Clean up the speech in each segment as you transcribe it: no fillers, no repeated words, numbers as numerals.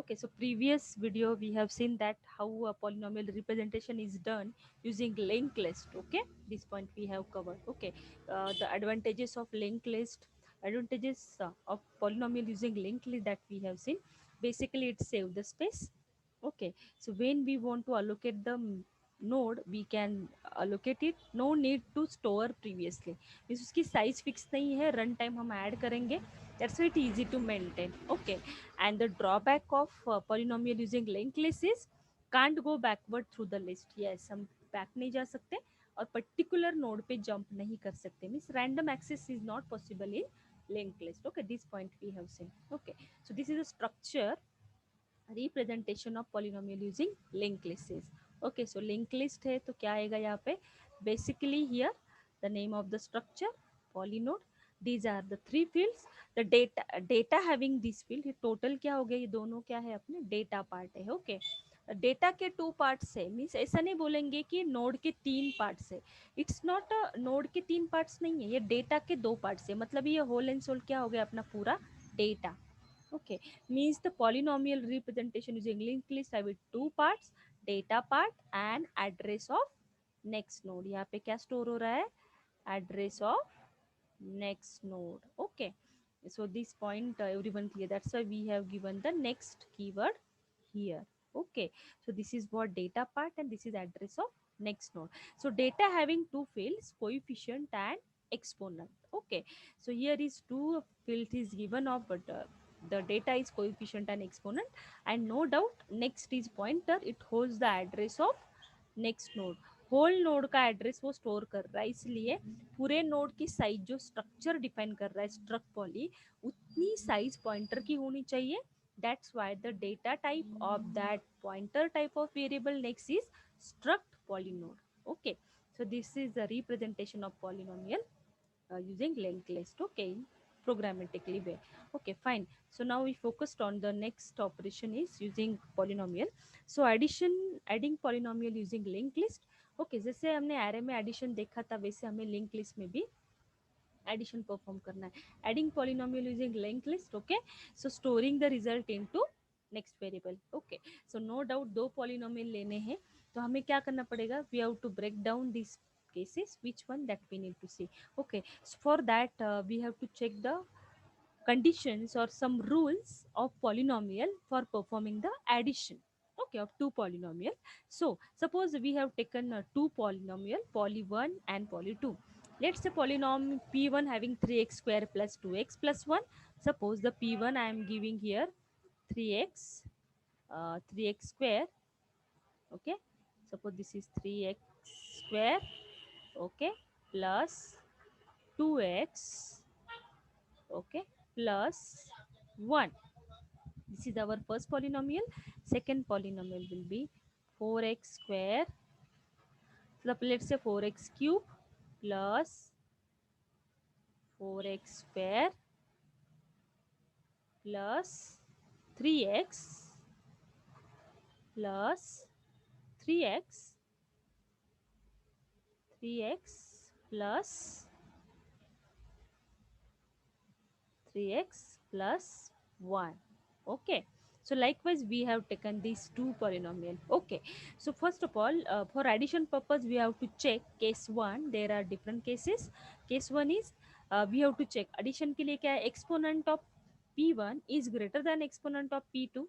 Okay, so previous video we have seen that how a polynomial representation is done using linked list. Okay, this point we have covered. Okay, the advantages of linked list, advantages of polynomial using linked list that we have seen. Basically, it saves the space. Okay, so when we want to allocate the node, we can allocate it. No need to store previously. Means उसकी size fix नहीं है, run time हम add करेंगे. That's why it easy to maintain. Okay, and the drawback of polynomial using linked list is can't go backward through the list. Yes, हम back नहीं जा सकते और particular node पे jump नहीं कर सकते. Means random access is not possible in linked list. Okay, this point we have seen. Okay, so this is a structure representation of polynomial using link list. Okay, so link list है तो क्या आएगा यहाँ पे, basically here the name of the structure polynode, these are the three fields, the data data having this field. ये total क्या हो गया, ये दोनों क्या है अपने डेटा पार्ट है. ओके, डेटा के टू पार्ट्स है, मीन्स ऐसा नहीं बोलेंगे कि नोड के तीन पार्ट्स है. इट्स नॉट नोड के तीन पार्ट्स नहीं है, ये डेटा के दो पार्ट्स है. मतलब ये होल एंड सोल क्या हो गया अपना पूरा data. Okay, means the polynomial representation using linked list have with two parts, data part and address of next node. यहाँ पे क्या store हो रहा है, address of next node. Okay, so this point everyone clear, that's why we have given the next keyword here. Okay, so this is what data part and this is address of next node. So data having two fields, coefficient and exponent. Okay, so here is two fields is given of, but the data is coefficient and exponent, and no doubt next is pointer, it holds the address of next node. Whole node का address वो store कर रहा है, इसलिए पूरे node की size जो structure define कर रहा है स्ट्रक्ट पॉली, उतनी साइज पॉइंटर की होनी चाहिए. That's why the data type of that pointer type of variable next is struct polynode. Okay, so this is the representation of polynomial using linked list. Okay, programmatically way. Okay, fine. So now we focused on the next operation is using polynomial. So addition, adding polynomial using linked list. Okay, जैसे हमने array में addition देखा था, वैसे हमें linked list में भी addition perform करना है. Adding polynomial using linked list. Okay, so storing the result into next variable. Okay, so no doubt दो polynomial लेने हैं, तो हमें क्या करना पड़ेगा, we have to break down these cases, which one that we need to see. Okay, so for that we have to check the conditions or some rules of polynomial for performing the addition. Okay, of two polynomial. So suppose we have taken two polynomial, poly 1 and poly 2. Let's say polynomial p1 having 3x square plus 2x plus 1. Suppose the p1 I am giving here 3x square. Okay, suppose this is 3x square. Okay, plus 2x. Okay, plus 1. This is our first polynomial. Second polynomial will be 4x square. So let's say 4x cube plus 4x square plus 3x plus 3x 3x plus 3x plus 1. Okay, so likewise we have taken these two polynomial. Okay, so first of all for addition purpose we have to check case 1. There are different cases. Case 1 is we have to check addition के लिए क्या है, exponent of p1 is greater than exponent of p2.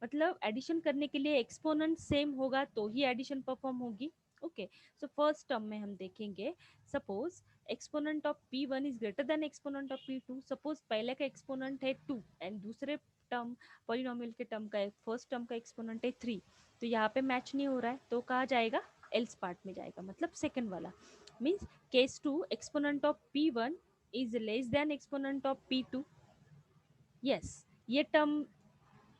मतलब addition करने के लिए exponent same होगा तो ही एडिशन परफॉर्म होगी. ओके, सो फर्स्ट टर्म में हम देखेंगे, suppose exponent of p1 is greater then exponent of p2. Suppose पहले का एक्सपोनेंट है 2 एंड दूसरे टर्म पॉलिनोमियल के टर्म का फर्स्ट टर्म का एक्सपोनेंट है 3, तो यहाँ पे मैच नहीं हो रहा है, तो कहाँ जाएगा, एल्स पार्ट में जाएगा, मतलब सेकंड वाला. Means case 2 exponent of p1 is less than exponent of p2. Yes, ये टर्म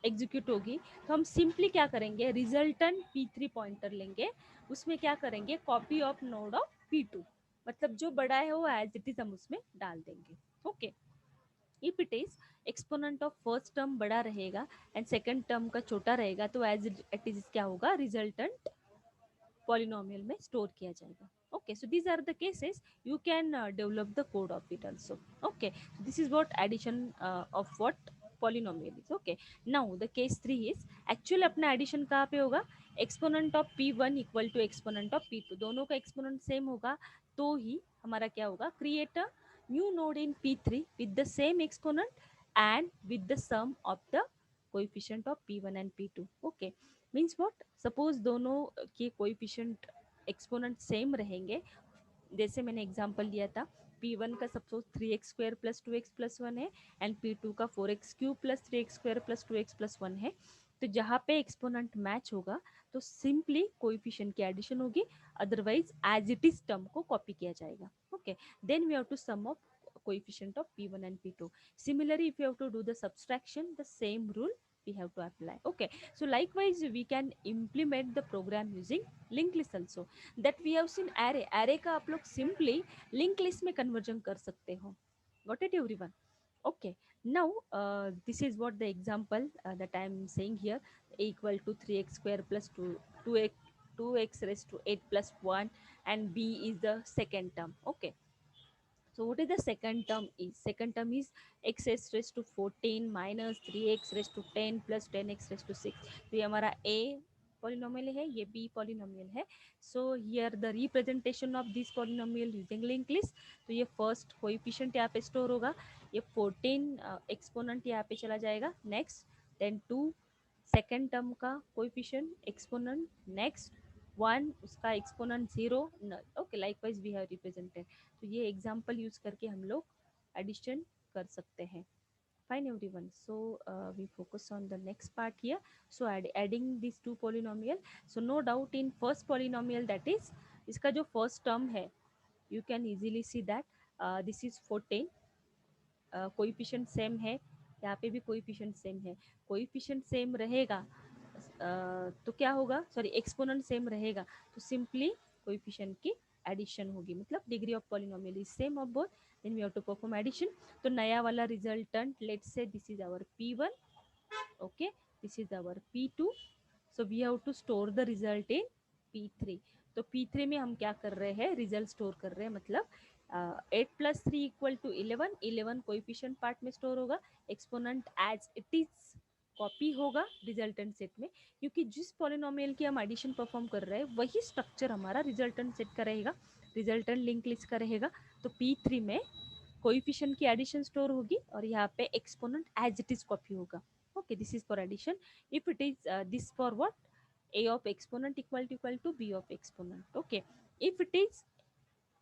एग्जीक्यूट होगी, तो हम सिंपली क्या करेंगे, रिजल्टेंट p3 पॉइंटर लेंगे, उसमें क्या करेंगे, copy of node of p2, मतलब जो बड़ा है वो एज इट इज हम उसमें डाल देंगे. Okay, if it is exponent of first term बड़ा रहेगा एंड सेकंड टर्म का छोटा रहेगा, तो एज इट इज क्या होगा, रिजल्टेंट पॉलिनोमियल में स्टोर किया जाएगा. Okay, so these are the cases. You can develop the code of it also. Okay, so this is what addition of what polynomial is okay. Now the case 3 is actually अपना addition कहाँ पे होगा, exponent of p1 equal to exponent of p2, दोनों का exponent same होगा तो ही हमारा क्या होगा, create a new node in p3 with the same exponent and with the sum of the coefficient of p1 and p2. okay, means what, suppose दोनों के coefficient exponent same रहेंगे, जैसे मैंने एग्जांपल लिया था, p1 का suppose 3x² plus 2x plus 1 है and p2 का 4x³ plus 3x² plus 2x plus 1 है, तो जहाँ पे एक्सपोनेंट मैच होगा तो सिंपली कोएफिशिएंट की एडिशन होगी, otherwise as it is term को कॉपी किया जाएगा. Okay, then we have to sum of coefficient of p1 and p2. Similarly, if you have to do the subtraction, the same rule we have to apply. Okay, so likewise we can implement the program using linked list also, that we have seen array. array का आप लोग simply linked list में conversion कर सकते हो. got it everyone? okay, now this is what the example that I am saying here, equal to 3x square plus 2x raised to 8 plus 1, and b is the second term. okay, so what is the second term is? Second term is x raised to 14 minus 3x raised to 10 plus 10x raised to 6. तो ये हमारा a polynomial है, ये b polynomial है. So here the representation of this polynomial using linked list. तो ये first coefficient यहाँ पे store होगा, ये 14 exponent यहाँ पे चला जाएगा. Next, then 2 second term का coefficient exponent, next 1 उसका exponent 0. okay, likewise we have represented. तो ये एग्जाम्पल यूज करके हम लोग एडिशन कर सकते हैं. Fine everyone, so we focus on the next part here. So adding this to polynomial, so no doubt in first polynomial, that is इसका जो फर्स्ट टर्म है, you can easily see that this is 14, coefficient same है, यहाँ पे भी coefficient same है. Coefficient same रहेगा तो क्या होगा, सॉरी एक्सपोनेंट सेम रहेगा तो सिंपली कोएफिशिएंट की एडिशन होगी, मतलब degree of polynomial is same of both, then we have to perform addition. तो नया वाला resultant, let's say this is our p1, okay, this is our p2, so we have to store the result in p3. तो p3 में हम क्या कर रहे हैं, रिजल्ट स्टोर कर रहे हैं, मतलब 8 plus 3 equal to 11, 11 coefficient part में स्टोर होगा, exponent as it is copy होगा रिजल्टेंट सेट में, क्योंकि जिस पॉलिनोमियल की हम एडिशन परफॉर्म कर रहे हैं वही स्ट्रक्चर हमारा रिजल्टेंट सेट का रहेगा, रिजल्टेंट लिंक लिस्ट का रहेगा. तो p3 में कोएफिशिएंट की एडिशन स्टोर होगी और यहाँ पे exponent as it is copy होगा. Okay, this is for addition. If it is this for what, a of exponent equal to b of exponent. okay, if it is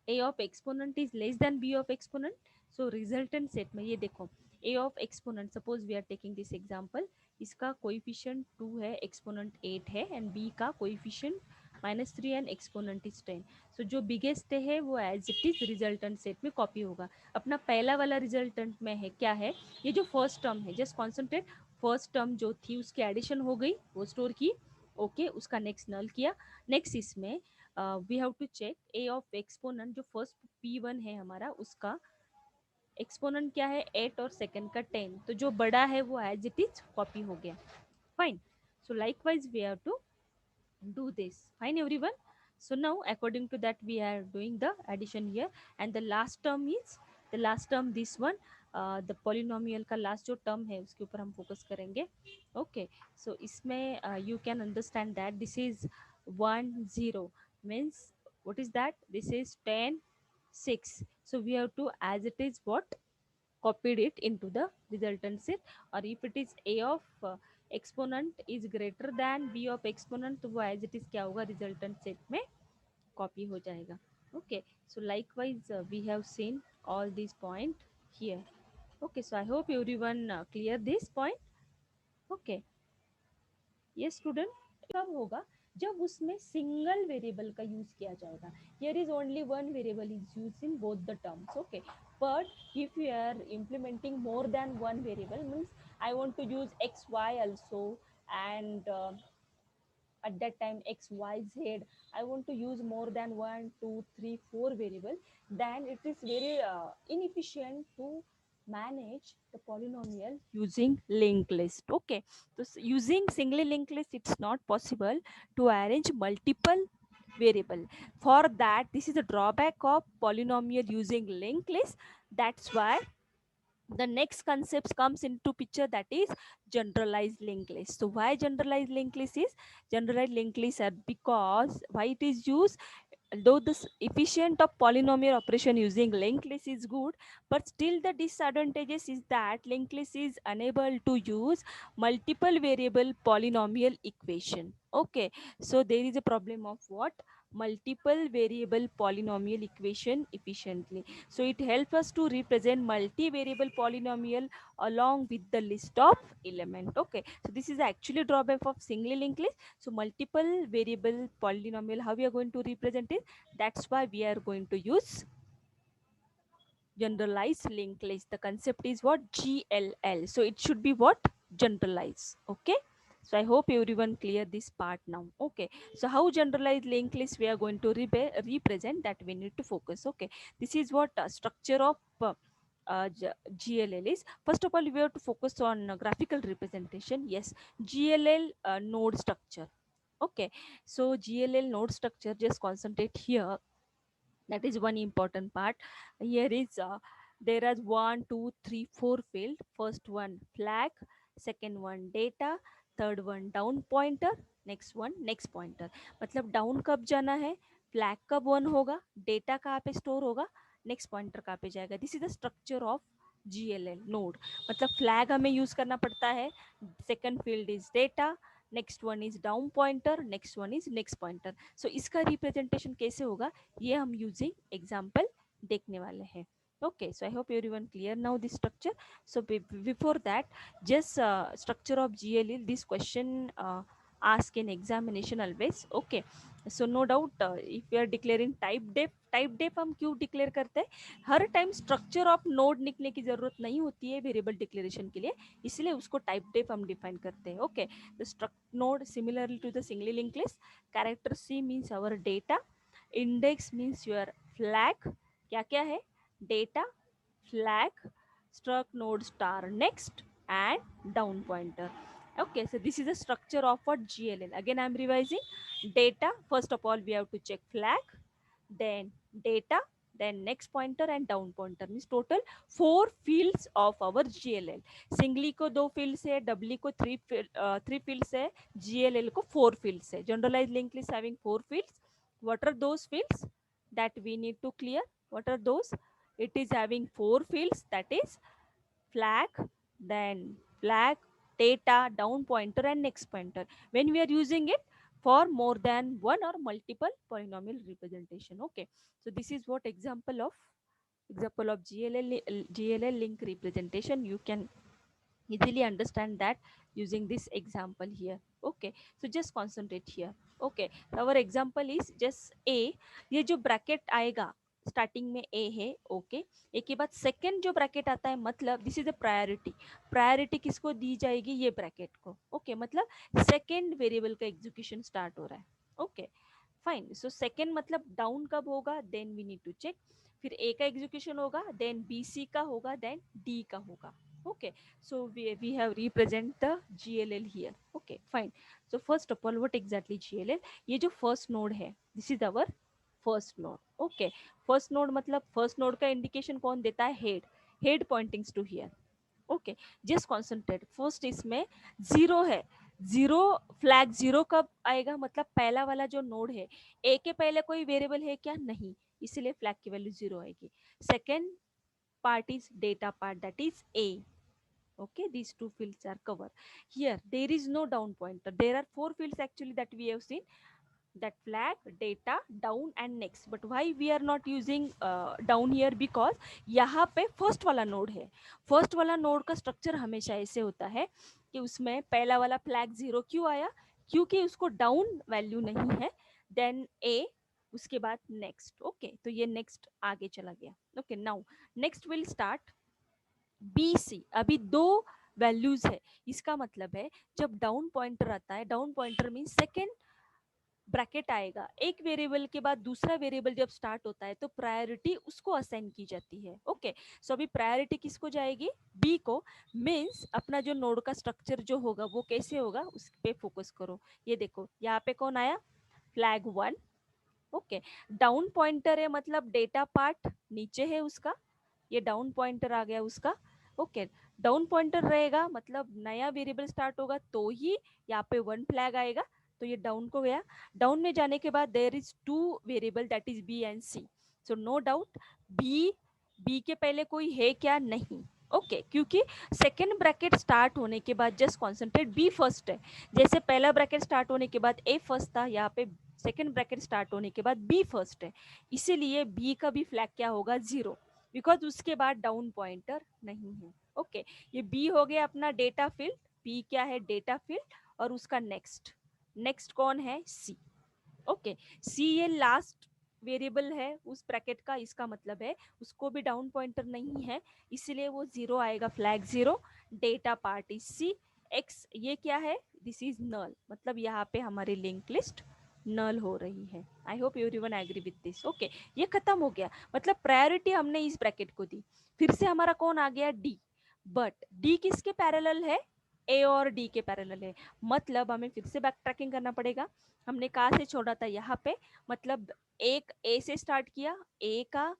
a of exponent is less than b of exponent, so resultant set में ये देखो, a of exponent, suppose we are taking this example, इसका coefficient 2 है, exponent 8 है, and b का coefficient -3 and exponent is 10. So जो biggest है वो as it is resultant set में कॉपी होगा. अपना पहला वाला रिजल्टेंट में है क्या है, ये जो फर्स्ट टर्म है, जस्ट कॉन्सेंट्रेट, फर्स्ट टर्म जो थी उसकी एडिशन हो गई, वो स्टोर की. ओके, उसका नेक्स्ट नल किया. नेक्स्ट इसमें we have to check a of exponent, जो फर्स्ट p1 है हमारा, उसका एक्सपोनेंट क्या है 8 और सेकंड का 10, तो जो बड़ा है वो एज इट इज कॉपी हो गया. Fine, so likewise we have to do this. Fine everyone, so now according to that we are doing the addition here, and the last term is, the last term this one, the polynomial का last जो term है उसके ऊपर हम focus करेंगे. okay, so इसमें you can understand that this is 1 0, means what is that, this is 10 6, so we have to as it is what, copied it into the resultant set. or if it is a of exponent is greater than B of exponent, तो वो as it is क्या होगा, resultant set में copy हो जाएगा. Okay, so likewise we have seen all this point here. Okay, so I hope everyone clear this point. Okay, ये student कब होगा, जब उसमें सिंगल वेरिएबल का यूज किया जाएगा. Here is only one variable is use in both the terms. Okay, but if you are implementing more than one variable, means I want to use x y also, and at that time x y z, I want to use more than 1 2 3 4 variable, then it is very inefficient to manage the polynomial using linked list. okay, so using singly linked list it's not possible to arrange multiple variable. For that, this is a drawback of polynomial using linked list. That's why the next concept comes into picture, that is generalized linked list. So why generalized linked list is generalized linked list are because why it is used, though this efficient of polynomial operation using linked list is good, but still the disadvantages is that linked list is unable to use multiple variable polynomial equation. Okay, so there is a problem of what, multiple variable polynomial equation efficiently. So it helps us to represent multivariable polynomial along with the list of element. Okay, so this is actually drawback of singly linked list. So multiple variable polynomial, how we are going to represent it, that's why we are going to use generalized linked list. The concept is what, GLL. So it should be what, generalized. Okay, so I hope everyone clear this part now. Okay, so how generalized linked list we are going to represent, that we need to focus. Okay, this is what structure of GLL is. First of all, we have to focus on graphical representation. Yes, GLL node structure. Okay, so GLL node structure, just concentrate here. That is one important part. Here is there are 1 2 3 4 field. First one flag, second one data, third one down pointer, next one next pointer. मतलब down कब जाना है, flag कब one होगा, data कहाँ पे store होगा, next pointer कहाँ पे जाएगा. This is the structure of GLL node. मतलब फ्लैग हमें यूज करना पड़ता है, second field is data, next one is down pointer, next one is next pointer. So इसका रिप्रेजेंटेशन कैसे होगा, ये हम यूजिंग एग्जाम्पल देखने वाले हैं. Okay, so I hope everyone clear now this structure. So before that, just structure of GLE, this question asked in examination always. Okay, so no doubt if we are declaring type def हम क्यों declare करते हैं, हर time structure of node लिखने की जरूरत नहीं होती है वेरिएबल डिक्लेरेशन के लिए, इसलिए उसको टाइप डेफ हम डिफाइन करते हैं. Okay, the struct node similarly to the singly link list, character C means our data, index means your flag, क्या क्या है, data, flag, struct node star next and down pointer. Okay, so this is the structure of what GLL. Again I'm revising. Data, first of all we have to check flag, then data, then next pointer and down pointer. Means total 4 fields of our GLL. Singly को 2 fields है, doubly को 3 fields है, GLL को 4 fields है. Generalized linked list having 4 fields. What are those fields that we need to clear? What are those? It is having 4 fields, that is flag, then flag, data, down pointer and next pointer. When we are using it for more than one or multiple polynomial representation. Okay, so this is what example of GLL link representation. You can easily understand that using this example here. Okay, so just concentrate here. Okay, our example is just a, ये जो bracket आएगा starting में ए है. Okay, ए के बाद second जो bracket आता है, मतलब this is a priority. Priority किसको दी जाएगी, ये ब्रैकेट को. ओके, मतलब सेकंड वेरिएबल का एग्जीक्यूशन स्टार्ट हो रहा है. Okay, fine. सो सेकंड मतलब डाउन कब होगा, then we need to check. फिर ए का एग्जीक्यूशन होगा, देन बी सी का होगा, देन डी का होगा. Okay, so we have represent the GLL here. Okay, fine. So first of all, what exactly GLL? ये जो first node है, this is our first node. Okay, first node मतलब first node का indication कौन देता है, head. Head pointing to here. Okay, just concentrate. First इसमें zero है, जीरो फ्लैग जीरो कब आएगा, मतलब पहला वाला जो नोड है, ए के पहले कोई वेरिएबल है क्या, नहीं, इसलिए फ्लैग की वैल्यू जीरो आएगी. Second part is data part, that is a. Okay, these 2 fields are covered. Here there is no down pointer, there are 4 fields actually that we have seen, that flag, data, down and next. But why we are not using down here, because यहाँ पे first वाला node है. First वाला node का structure हमेशा ऐसे होता है कि उसमें पहला वाला फ्लैग जीरो क्यों आया, क्योंकि उसको डाउन वैल्यू नहीं है. देन ए, उसके बाद नेक्स्ट. ओके, तो ये नेक्स्ट आगे चला गया. Okay, now next will start B C. अभी दो वैल्यूज है, इसका मतलब है जब डाउन पॉइंटर आता है, down pointer mean second bracket आएगा, एक वेरिएबल के बाद दूसरा वेरिएबल जब स्टार्ट होता है तो प्रायोरिटी उसको असाइन की जाती है. ओके, सो अभी प्रायोरिटी किसको जाएगी, बी को. मीन्स अपना जो नोड का स्ट्रक्चर जो होगा वो कैसे होगा, उस पे फोकस करो. ये देखो यहाँ पे कौन आया, flag one. Okay, down pointer है मतलब डेटा पार्ट नीचे है उसका, ये डाउन पॉइंटर आ गया उसका. ओके, डाउन पॉइंटर रहेगा मतलब नया वेरिएबल स्टार्ट होगा तो ही यहाँ पे वन फ्लैग आएगा, तो ये डाउन को गया। डाउन में जाने के बाद there is two variable that is B and C, so no doubt B के पहले कोई है क्या, नहीं। ओके क्योंकि सेकेंड ब्रैकेट स्टार्ट होने के बाद जस्ट कॉन्सेंट्रेट बी फर्स्ट है, जैसे पहला ब्रैकेट स्टार्ट होने के बाद ए फर्स्ट था, यहाँ पे सेकेंड ब्रैकेट स्टार्ट होने के बाद बी फर्स्ट है, इसीलिए बी का भी फ्लैग क्या होगा, जीरो, बिकॉज उसके बाद डाउन पॉइंटर नहीं है। ओके ये बी हो गया अपना डेटा फील्ड, बी क्या है, डेटा फील्ड, और उसका नेक्स्ट नेक्स्ट कौन है, सी। ओके सी ये लास्ट वेरिएबल है उस ब्रैकेट का, इसका मतलब है उसको भी डाउन पॉइंटर नहीं है, इसलिए वो जीरो आएगा, flag zero. Data part is C. X ये क्या है, दिस इज नल, मतलब यहाँ पे हमारी लिंक लिस्ट नल हो रही है। I hope everyone agree with this. Okay ये खत्म हो गया, मतलब प्रायोरिटी हमने इस ब्रैकेट को दी। फिर से हमारा कौन आ गया, डी, बट डी किसके पैरेलल है, ए और डी के पैरेलल है, मतलब हमें फिर से बैक ट्रैकिंग करना पड़ेगा। हमने कहाँ से छोड़ा था, यहाँ पे, मतलब एक ए से स्टार्ट किया, ए का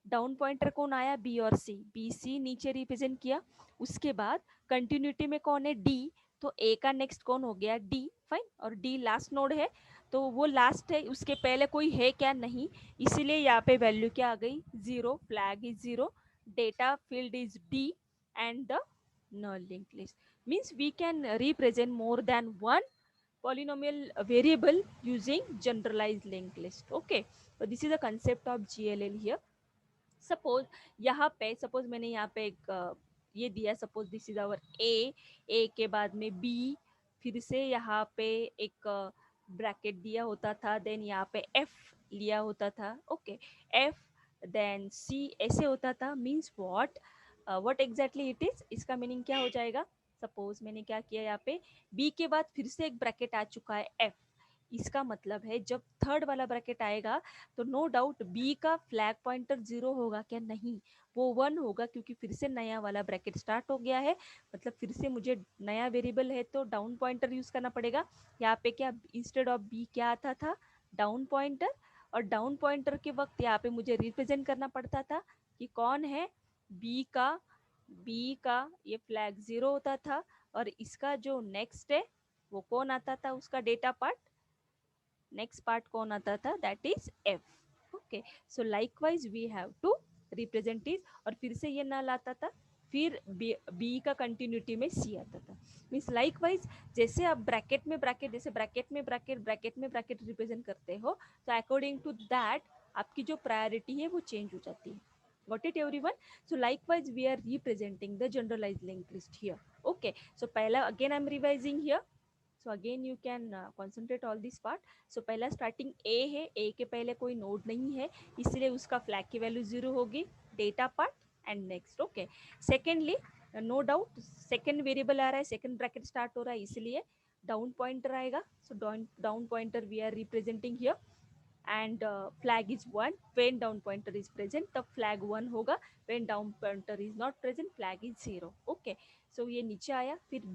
डाउन पॉइंटर कौन आया, बी और सी, बी सी नीचे रिप्रेजेंट किया। उसके बाद कंटिन्यूटी में कौन है, डी, तो ए का नेक्स्ट कौन हो गया, डी, फाइन, और डी लास्ट नोड है, तो वो लास्ट है, उसके पहले कोई है क्या, नहीं, इसीलिए यहाँ पे वैल्यू क्या आ गई, zero, flag is zero, data field is D, and the null linked list means we can represent more than one polynomial variable using generalized linked list. Okay, so this is the concept of GLL here. Suppose यहाँ पे, suppose मैंने यहाँ पे एक ये दिया, suppose this is our ए के बाद में बी, फिर से यहाँ पे एक ब्रैकेट दिया होता था, देन यहाँ पे एफ लिया होता था। ओके एफ देन सी ऐसे होता था, means what exactly it is, इसका मीनिंग क्या हो जाएगा। सपोज मैंने क्या किया, यहाँ पे बी के बाद फिर से एक ब्रैकेट आ चुका है एफ, इसका मतलब है जब थर्ड वाला ब्रैकेट आएगा तो नो डाउट बी का फ्लैग पॉइंटर जीरो होगा क्या, नहीं, वो वन होगा, क्योंकि फिर से नया वाला ब्रैकेट स्टार्ट हो गया है, मतलब फिर से मुझे नया वेरिएबल है तो डाउन पॉइंटर यूज करना पड़ेगा। यहाँ पे क्या इंस्टेड ऑफ बी क्या आता था, डाउन पॉइंटर, और डाउन पॉइंटर के वक्त यहाँ पे मुझे रिप्रेजेंट करना पड़ता था कि कौन है, बी का, बी का ये फ्लैग जीरो होता था, और इसका जो नेक्स्ट है वो कौन आता था, उसका डेटा पार्ट, नेक्स्ट पार्ट कौन आता था, that is F. Okay so likewise we have to represent is, और फिर से ये नल आता था, फिर बी का कंटिन्यूटी में सी आता था, मीन्स लाइकवाइज जैसे आप ब्रैकेट में ब्रैकेट, जैसे ब्रैकेट में ब्रैकेट, ब्रैकेट में ब्रैकेट रिप्रेजेंट करते हो, तो अकॉर्डिंग टू दैट आपकी जो प्रायोरिटी है वो चेंज हो जाती है। Got it everyone? So likewise we are representing the generalized linked list here. Okay, so पहला again I'm revising here. So again you can concentrate all this part. So पहला starting a है, a के पहले कोई node नहीं है, इसलिए उसका फ्लैग की वैल्यू जीरो होगी, data part and next. Okay secondly no doubt second variable आ रहा है, सेकेंड ब्रैकेट स्टार्ट हो रहा है, इसलिए डाउन पॉइंटर आएगा, so down pointer we are representing here, and flag is 1 when down pointer is present, तब flag 1 होगा, when down pointer is not present flag is 0। Okay so ये नीचे आया, फिर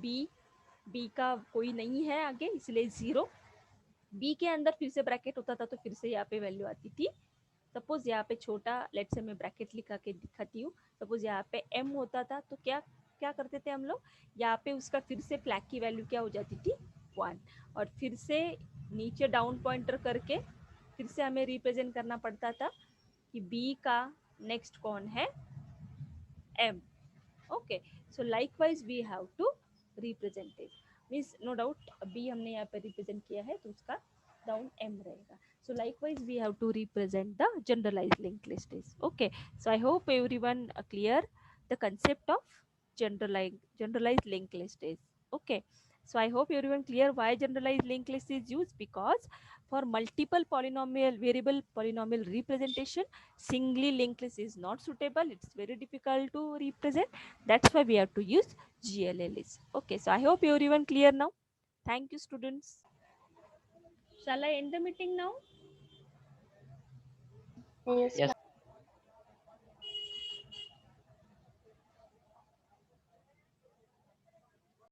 बी का कोई नहीं है आगे, इसलिए 0, बी के अंदर फिर से ब्रैकेट होता था तो फिर से यहाँ पे वैल्यू आती थी। सपोज यहाँ पे छोटा लेट्स से मैं ब्रैकेट लिखा के दिखाती हूँ, सपोज यहाँ पे एम होता था तो क्या क्या करते थे हम लोग, यहाँ पे उसका फिर से फ्लैग की वैल्यू क्या हो जाती थी, 1, और फिर से नीचे डाउन पॉइंटर करके फिर से हमें रिप्रेजेंट करना पड़ता था कि बी का नेक्स्ट कौन है, M. Okay so likewise we have to represent it, means no doubt B हमने यहाँ पे रिप्रेजेंट किया है तो उसका डाउन एम रहेगा। So likewise we have to represent the generalized linked list is okay. So I hope everyone clear the concept of generalized linked list is okay. So I hope everyone clear why generalized linked list is used, because for multiple polynomial variable polynomial representation singly linked list is not suitable, it's very difficult to represent, that's why we have to use GLA list. Okay so I hope everyone clear now. Thank you students. Shall I end the meeting now? Yes, Yes,